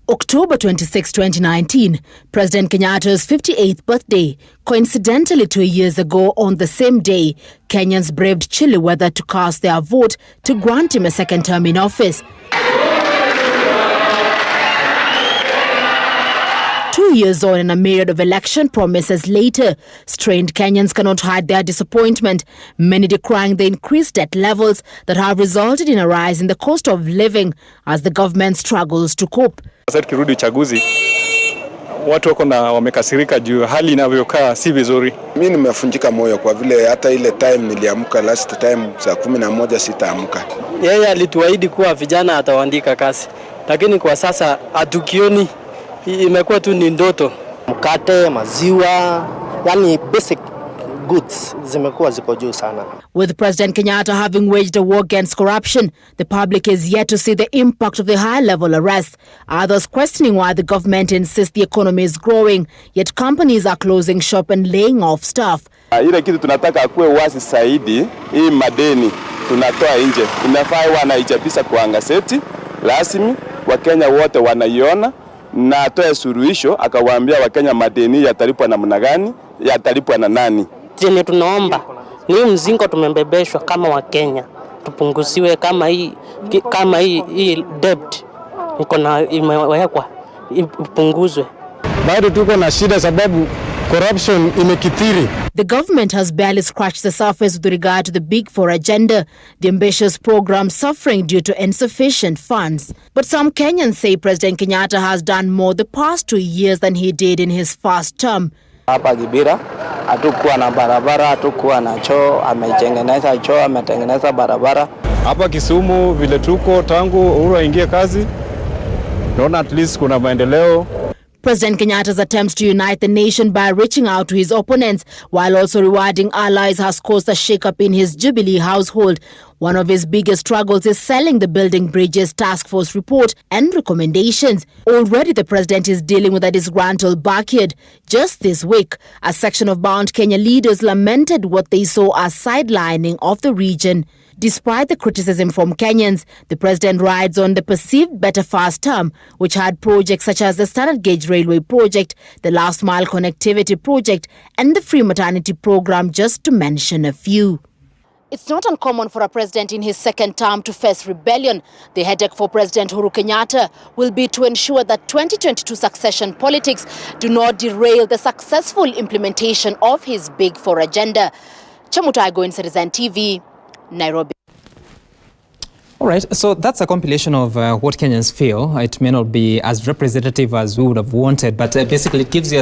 October 26, 2019, President Kenyatta's 58th birthday. Coincidentally, 2 years ago on the same day, Kenyans braved chilly weather to cast their vote to grant him a second term in office. 2 years on and a myriad of election promises later, strained Kenyans cannot hide their disappointment, many decrying the increased debt levels that have resulted in a rise in the cost of living as the government struggles to cope. Sasa tukirudi uchaguzi, watu wako na wamekasirika juu hali inavyokaa si vizuri. Mimi nimefunjika moyo kwa vile hata ile time niliamka last time saa 11 sitaamka. Yeye alituahidi kuwa vijana atawaandika kazi, lakini kwa sasa hatukioni, imekuwa tu ni ndoto. Mkate, maziwa, yani basic goods zimekuwa ziko juu sana. With President Kenyatta having waged a war against corruption, the public is yet to see the impact of the high-level arrests. Others questioning why the government insists the economy is growing, yet companies are closing shop and laying off staff. Ile kitu tunataka akuwe wazi zaidi, hii madeni tunatoa nje. Inafaa wanaichapisha kwa gazeti rasmi, Wakenya wote wanaiona, na atoe suluhisho akawaambia Wakenya madeni yatalipwa namna gani, yatalipwa na nani. Tena tunaomba ni mzingo tumembebeshwa kama Wakenya tupunguziwe, kama hii debt iko na imewekwa ipunguzwe. Bado tuko na shida sababu corruption imekithiri. The government has barely scratched the surface with regard to the Big Four agenda, the ambitious program suffering due to insufficient funds. But some Kenyans say President Kenyatta has done more the past 2 years than he did in his first term. Hapa Kibira hatukuwa na barabara, hatukuwa na choo, ametengeneza choo, ametengeneza barabara. Hapa Kisumu vile tuko tangu Uhuru aingie kazi, naona at least kuna maendeleo. President Kenyatta's attempts to unite the nation by reaching out to his opponents while also rewarding allies has caused a shake-up in his Jubilee household. One of his biggest struggles is selling the Building Bridges Task Force report and recommendations. Already the president is dealing with a disgruntled backyard. Just this week, a section of bound Kenya leaders lamented what they saw as sidelining of the region. Despite the criticism from Kenyans, the president rides on the perceived better first term, which had projects such as the Standard Gauge Railway project, the Last Mile Connectivity project, and the Free Maternity program, just to mention a few. It's not uncommon for a president in his second term to face rebellion. The headache for President Uhuru Kenyatta will be to ensure that 2022 succession politics do not derail the successful implementation of his Big Four agenda. Chamutaigo in Citizen TV, Nairobi. All right, so that's a compilation of what Kenyans feel. It may not be as representative as we would have wanted, but basically it gives you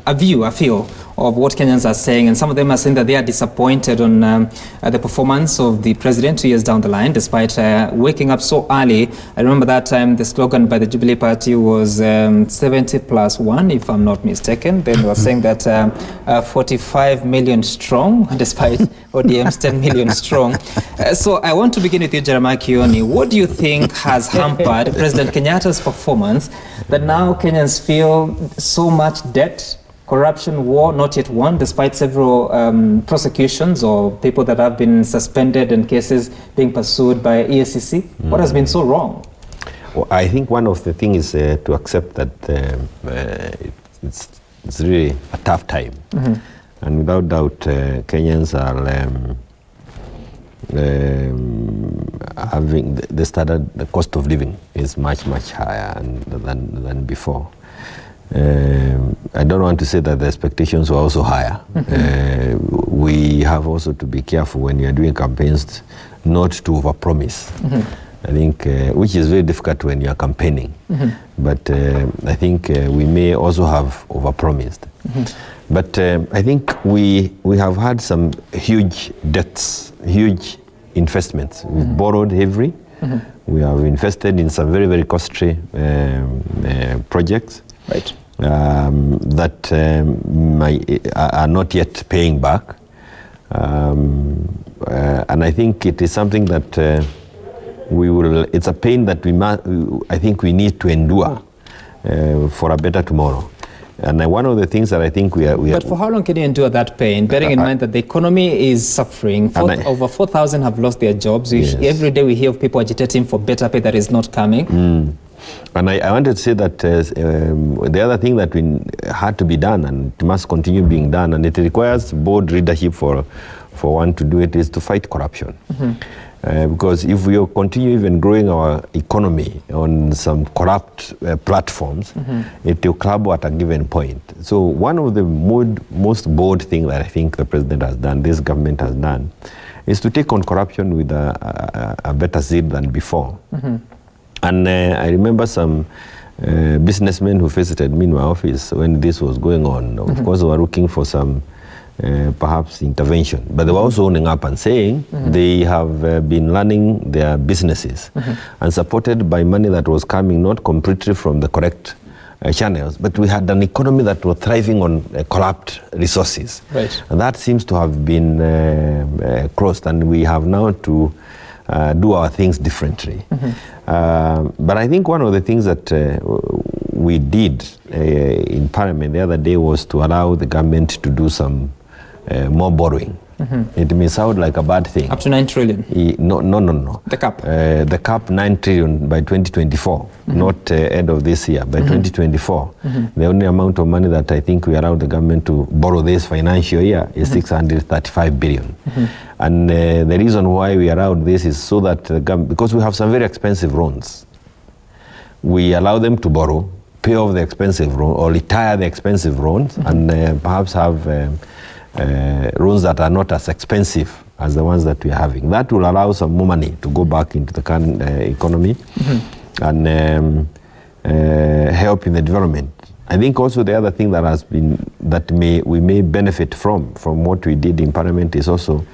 a view, a feel of what Kenyans are saying. And some of them are saying that they are disappointed on the performance of the president 2 years down the line, despite waking up so early. I remember that time the slogan by the Jubilee Party was 70+1, if I'm not mistaken. Then they were saying that 45 million strong, despite ODM's 10 million strong. So I want to begin with you, Jeremiah Kioni. What do you think has hampered President Kenyatta's performance that now Kenyans feel so much debt, corruption, war not yet won, despite several prosecutions or people that have been suspended and cases being pursued by EACC? What has been so wrong? Well, I think one of the things is to accept that it's really a tough time. And without doubt, Kenyans are having the cost of living is much higher than before. I don't want to say that the expectations were also higher. We have also to be careful when you are doing campaigns not to overpromise. I think, which is very difficult when you are campaigning. But I think we may also have overpromised. But I think we have had some huge debts, huge investments. We've borrowed heavily. We have invested in some very costly projects. Right. That are not yet paying back. And I think it is something that it's a pain that I think we need to endure for a better tomorrow. And one of the things that I think we are... But for how long can you endure that pain, bearing in mind that the economy is suffering? Over 4,000 have lost their jobs. Yes. Every day we hear of people agitating for better pay that is not coming. And I wanted to say that the other thing that had to be done, and it must continue being done, and it requires board leadership for one to do it, is to fight corruption. Because if we continue even growing our economy on some corrupt platforms, it will club at a given point. So one of the most bold things that I think the president has done, this government has done, is to take on corruption with a better zeal than before. And I remember some businessmen who visited me in my office when this was going on. Of course, they were looking for some perhaps intervention, but they were also owning up and saying they have been running their businesses and supported by money that was coming not completely from the correct channels, but we had an economy that was thriving on corrupt resources. Right. And that seems to have been crossed, and we have now to do our things differently. But I think one of the things that we did in Parliament the other day was to allow the government to do some more borrowing. It may sound like a bad thing. Up to 9 trillion? No. The cap? The cap 9 trillion by 2024, not end of this year, by 2024. The only amount of money that I think we allowed the government to borrow this financial year is 635 billion. And the reason why we allowed this is so that the government, because we have some very expensive loans, we allow them to borrow, pay off the expensive loan, or retire the expensive loans, and perhaps have loans that are not as expensive as the ones that we are having. That will allow some more money to go back into the current economy and help in the development. I think also the other thing that has been, that we may benefit from what we did in Parliament is also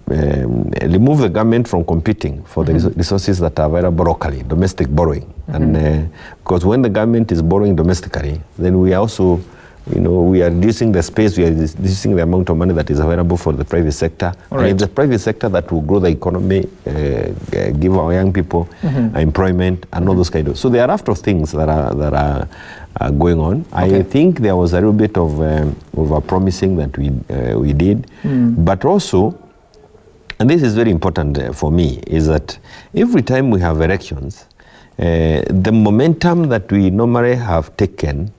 remove the government from competing for the resources that are available locally, domestic borrowing. And because when the government is borrowing domestically, then we are also, we are reducing the space, we are reducing the amount of money that is available for the private sector. And it's the private sector that will grow the economy, give our young people employment and all those kind of. So there are a lot of things that are going on. I think there was a little bit of a promising that we did, but also, and this is very important for me, is that every time we have elections, the momentum that we normally have taken,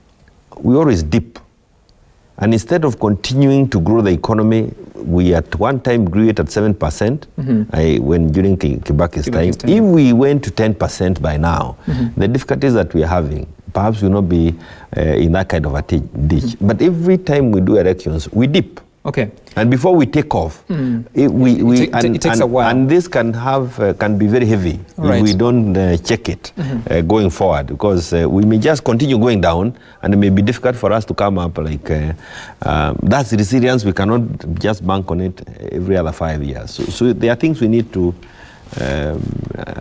we always dip. And instead of continuing to grow the economy, we at one time grew it at 7%, when during Kibaki's time. If we went to 10% by now, the difficulties that we are having perhaps will not be in that kind of a ditch. But every time we do elections, we dip. Okay. And before we take off, it takes a while. And this can be very heavy if we don't check it going forward, because we may just continue going down, and it may be difficult for us to come up like that's resilience. We cannot just bank on it every other 5 years. So there are things we need to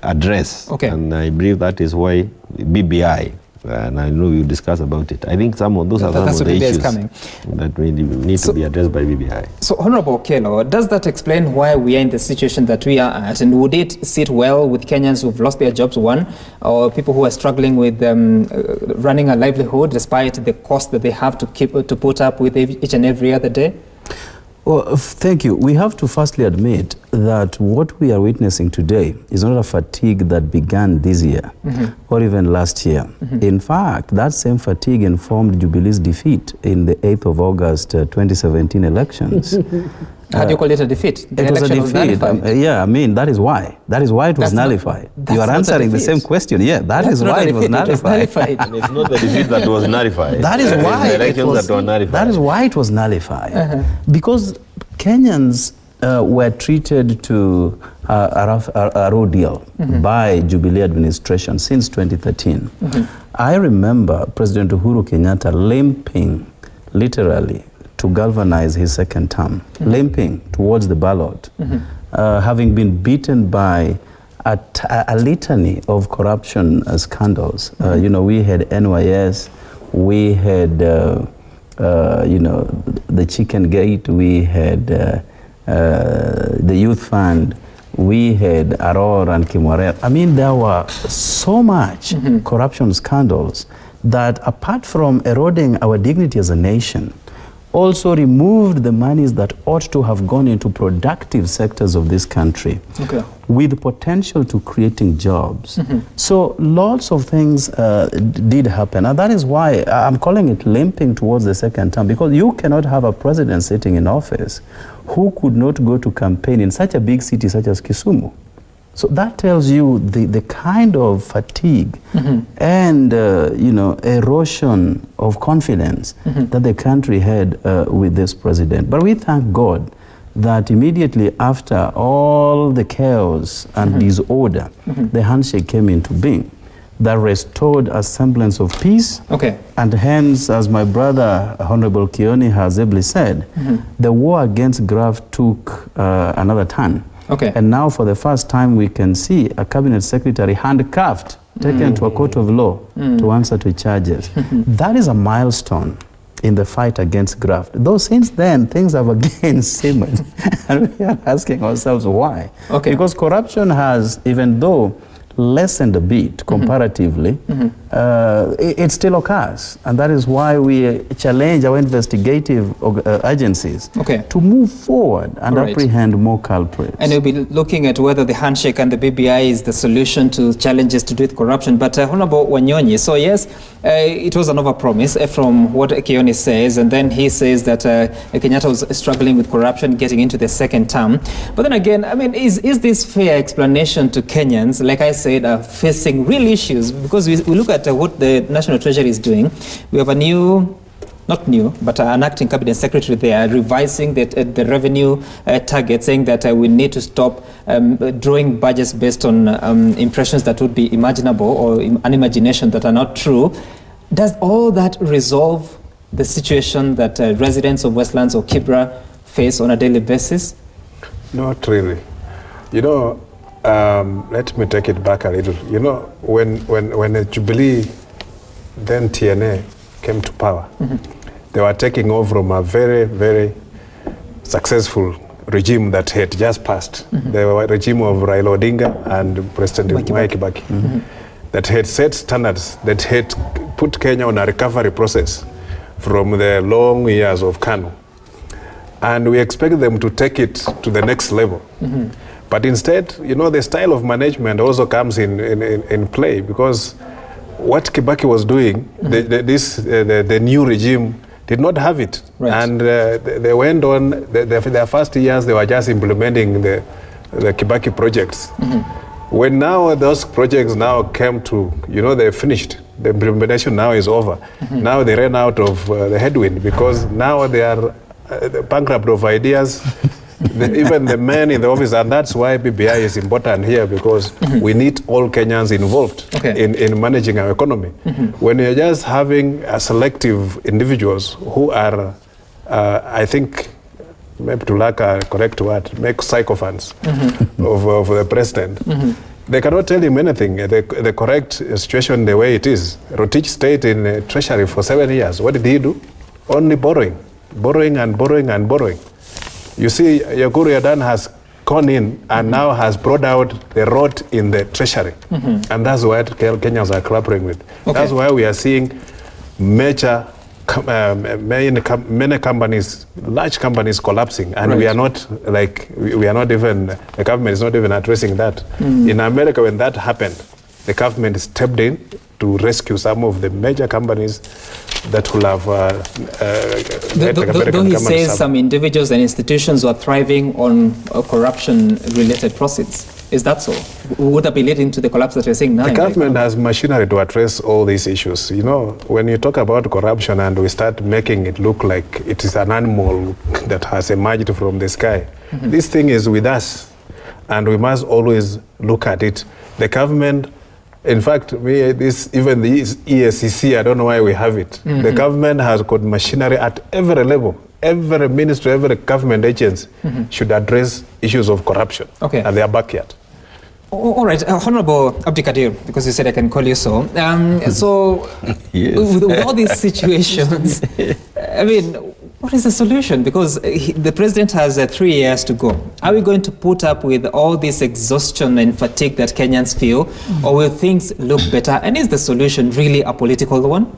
address, and I believe that is why BBI. And I know you discuss about it. I think those are some of the issues that we need to be addressed by BBI. So, Honorable Kelo, does that explain why we are in the situation that we are at? And would it sit well with Kenyans who've lost their jobs, one, or people who are struggling with running a livelihood despite the cost that they have to put up with each and every other day? Well, thank you. We have to firstly admit that what we are witnessing today is not a fatigue that began this year or even last year. In fact, that same fatigue informed Jubilee's defeat in the 8th of August 2017 elections. How do you call it a defeat? It was a defeat. Yeah, I mean, that is why. That is why it was nullified. You are answering the same question. Yeah, that is why it was nullified. It's not the defeat that was nullified. That is why it was nullified. That is why it was nullified. Because Kenyans were treated to a raw deal by Jubilee administration since 2013. I remember President Uhuru Kenyatta limping, literally, to galvanize his second term, limping towards the ballot, having been beaten by a litany of corruption scandals. We had NYS, we had the Chicken Gate, we had the Youth Fund, we had Aror and Kimware. I mean, there were so much corruption scandals that, apart from eroding our dignity as a nation, also removed the monies that ought to have gone into productive sectors of this country, with potential to creating jobs. So lots of things did happen, and that is why I'm calling it limping towards the second term, because you cannot have a president sitting in office who could not go to campaign in such a big city such as Kisumu. So that tells you the kind of fatigue and erosion of confidence that the country had with this president. But we thank God that immediately after all the chaos and disorder, the handshake came into being that restored a semblance of peace. And hence, as my brother Honorable Kioni has ably said, the war against graft took another turn. And now for the first time we can see a cabinet secretary handcuffed, taken to a court of law to answer to charges. That is a milestone in the fight against graft. Though since then things have again simmered and we are asking ourselves why. Because corruption has, even though lessened a bit comparatively, it still occurs, and that is why we challenge our investigative agencies to move forward and apprehend more culprits. And we'll be looking at whether the handshake and the BBI is the solution to challenges to do with corruption. But Honorable Wanyonyi, so yes, it was an overpromise from what Kioni says, and then he says that Kenyatta was struggling with corruption getting into the second term. But then again, I mean, is this fair explanation to Kenyans, like I said, facing real issues? Because we look at what the National Treasury is doing. We have a new, not new, but an acting cabinet secretary there revising the revenue target, saying that we need to stop drawing budgets based on impressions that would be imaginable or an imagination that are not true. Does all that resolve the situation that residents of Westlands or Kibra face on a daily basis? Not really. You know, let me take it back a little. You know, when the Jubilee, then TNA, came to power, they were taking over from a very, very successful regime that had just passed. The regime of Raila Odinga and President Mwai Kibaki, that had set standards, that had put Kenya on a recovery process from the long years of KANU. And we expect them to take it to the next level. But instead, you know, the style of management also comes in play, because what Kibaki was doing, the new regime did not have it. And they went on, their first years, they were just implementing the Kibaki projects. When now those projects now came to, you know, they're finished. The implementation now is over. Now they ran out of the headwind, because now they are bankrupt of ideas. Even the men in the office, and that's why BBI is important here, because we need all Kenyans involved in managing our economy. When you're just having selective individuals who are, I think, maybe to lack a correct word, make sycophants of the president, they cannot tell him anything, the correct situation the way it is. Rotich stayed in Treasury for 7 years. What did he do? Only borrowing and borrowing and borrowing. You see, Yakuru Yadan has gone in and now has brought out the rot in the Treasury. And that's what Kenyans are grappling with. That's why we are seeing major, many companies, large companies collapsing. And we are not even, the government is not even addressing that. In America, when that happened, the government stepped in to rescue some of the major companies that will have though he says some individuals and institutions were thriving on corruption-related proceeds. Is that so? Would that be leading to the collapse that we're seeing now? The government has machinery to address all these issues. You know, when you talk about corruption and we start making it look like it is an animal that has emerged from the sky, this thing is with us, and we must always look at it. The government, in fact, even the EACC, I don't know why we have it. The government has got machinery at every level. Every ministry, every government agency should address issues of corruption and their backyard. All right, Honorable Abdikadir, because you said I can call you so. So, with all these situations, I mean, what is the solution? Because the president has 3 years to go. Are we going to put up with all this exhaustion and fatigue that Kenyans feel, or will things look better? And is the solution really a political one?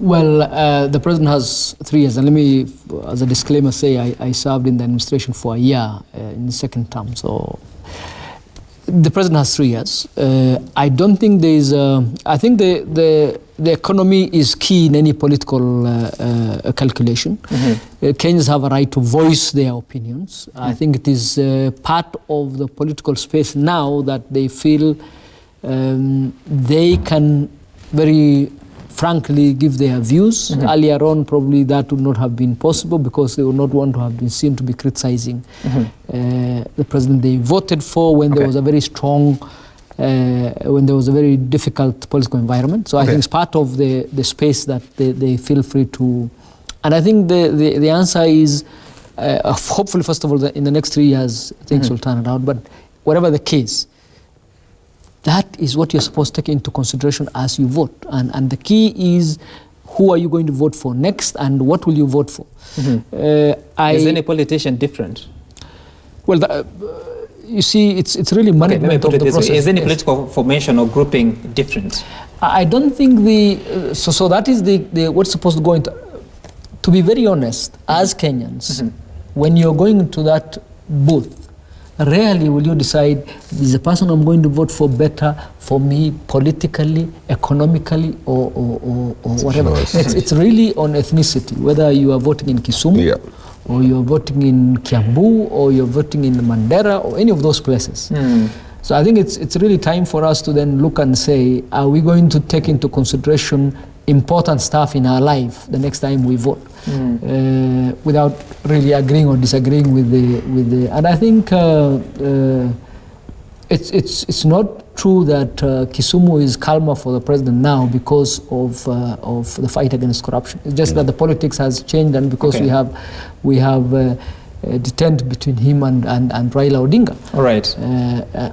Well, the president has 3 years, and let me, as a disclaimer, say I served in the administration for a year in the second term. So the president has 3 years. I don't think there is. I think the economy is key in any political calculation. Kenyans have a right to voice their opinions. I think it is part of the political space now that they feel they can very frankly give their views. Earlier on, probably that would not have been possible because they would not want to have been seen to be criticizing the president they voted for when there was a very strong, when there was a very difficult political environment. So I think it's part of the space that they feel free to. And I think the answer is, hopefully, first of all, in the next 3 years, things will turn around. But whatever the case, that is what you're supposed to take into consideration as you vote. And the key is, who are you going to vote for next and what will you vote for? Is any politician different? Well, you see, it's really management of the process. Is any political formation or grouping different? I don't think so that is what's supposed to go into. To be very honest, as Kenyans, when you're going into that booth, rarely will you decide, is the person I'm going to vote for better for me politically, economically, or whatever. It's really on ethnicity, whether you are voting in Kisumu, or you're voting in Kiambu, or you're voting in Mandera, or any of those places. So I think it's really time for us to then look and say, are we going to take into consideration important stuff in our life the next time we vote, without really agreeing or disagreeing with the. And I think it's not true that Kisumu is calmer for the president now because of the fight against corruption. It's just that the politics has changed, and because we have detained between him and Raila Odinga. All right.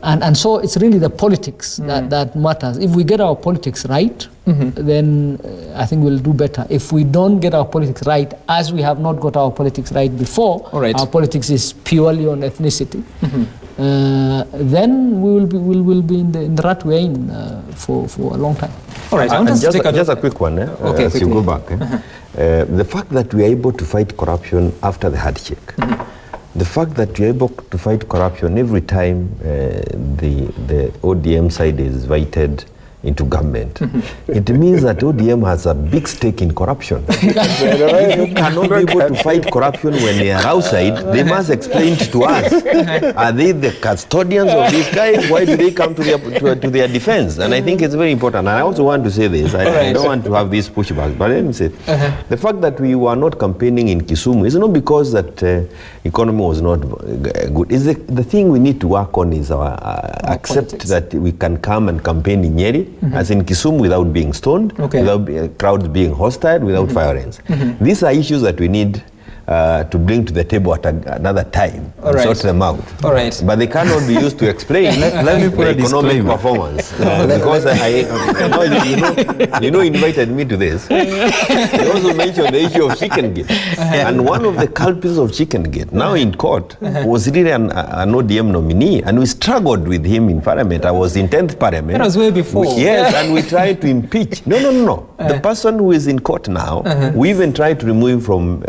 And so it's really the politics that matters. If we get our politics right, then I think we'll do better. If we don't get our politics right, as we have not got our politics right before, our politics is purely on ethnicity, then we will be in the rat we're in for a long time. All right. Just a quick one, as you go back. The fact that we are able to fight corruption after the handshake, the fact that we are able to fight corruption every time the ODM side is invited into government, it means that ODM has a big stake in corruption. If you cannot be able to fight corruption when they are outside, they must explain it to us. Are they the custodians of these guys? Why do they come to their defense? And I think it's very important. And I also want to say this. I don't want to have these pushbacks, but let me say, the fact that we were not campaigning in Kisumu is not because that economy was not good. Is the thing we need to work on is our accept politics. That we can come and campaign in Nyeri, as in Kisumu, without being stoned, without crowds being hostile, without violence. These are issues that we need to bring to the table at another time and sort them out. But they cannot be used to explain let me put economic performance. Because you invited me to this. You also mentioned the issue of chicken gate. And one of the culprits of chicken gate, now in court, was really an ODM nominee. And we struggled with him in parliament. I was in 10th parliament. That was way before. And we tried to impeach. No. The person who is in court now, we even tried to remove him from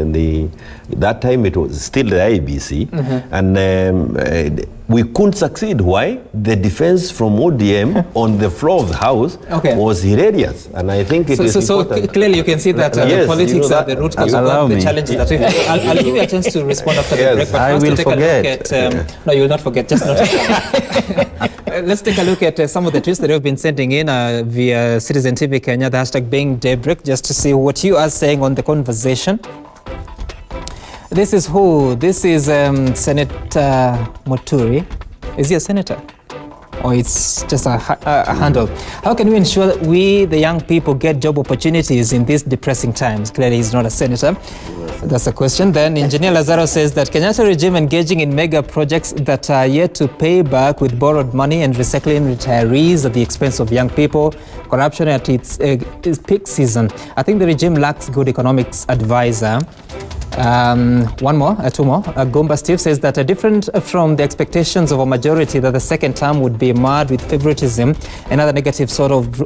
that time it was still the IBC, and we couldn't succeed. Why? The defense from ODM on the floor of the house was hilarious, and I think it is important. So clearly you can see that the politics are the root cause of the challenges that we have. I'll give you a chance to respond after the break, but I will forget. No, you will not forget, just not. Let's take a look at some of the tweets that you've been sending in via Citizen TV Kenya, the hashtag being DAYBREAK, just to see what you are saying on the conversation. This is who? This is Senator Muturi. Is he a senator? Or it's just a handle? How can we ensure that we, the young people, get job opportunities in these depressing times? Clearly, he's not a senator. That's a question. Then Engineer Lazaro says that Kenyatta regime engaging in mega projects that are yet to pay back with borrowed money and recycling retirees at the expense of young people. Corruption at its peak season. I think the regime lacks good economics advisor. Two more. Gomba Steve says that different from the expectations of a majority that the second term would be marred with favoritism and other negative sort of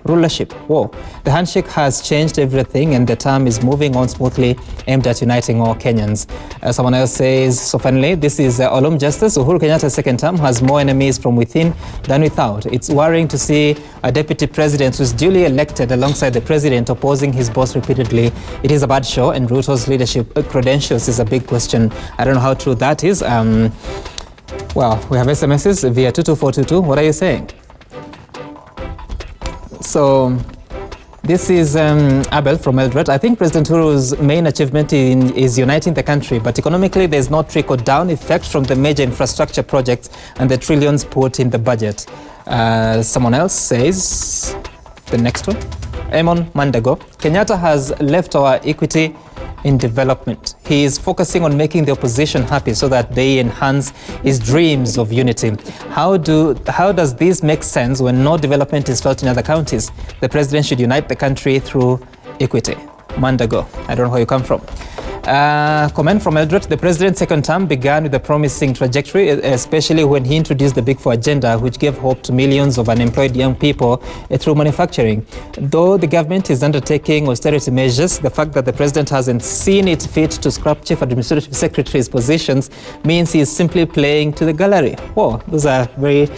rulership. Whoa. The handshake has changed everything and the term is moving on smoothly, aimed at uniting all Kenyans. Someone else says, so finally, this is Olum Justice. Uhuru Kenyatta's second term has more enemies from within than without. It's worrying to see a deputy president who's duly elected alongside the president opposing his boss repeatedly. It is a bad show and Ruto's leadership credentials is a big question. I don't know how true that is. Well, we have SMSs via 22422. What are you saying? So this is Abel from Eldoret. I think President Uhuru's main achievement is uniting the country, but economically there's no trickle-down effect from the major infrastructure projects and the trillions put in the budget. Someone else says, the next one, Emon Mandago. Kenyatta has left our equity in development. He is focusing on making the opposition happy so that they enhance his dreams of unity. How does this make sense when no development is felt in other counties? The president should unite the country through equity. Mandago, I don't know where you come from. Comment from Eldoret. The president's second term began with a promising trajectory, especially when he introduced the Big Four agenda, which gave hope to millions of unemployed young people through manufacturing. Though the government is undertaking austerity measures, the fact that the president hasn't seen it fit to scrap chief administrative secretary's positions means he is simply playing to the gallery. Whoa, those are very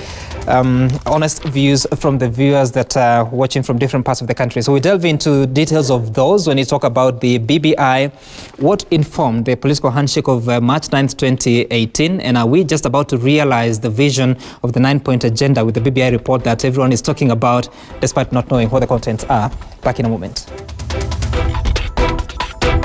honest views from the viewers that are watching from different parts of the country. So we delve into details of those when you talk about the BBI. What informed the political handshake of March 9th, 2018? And are we just about to realize the vision of the 9-point agenda with the BBI report that everyone is talking about, despite not knowing what the contents are? Back in a moment.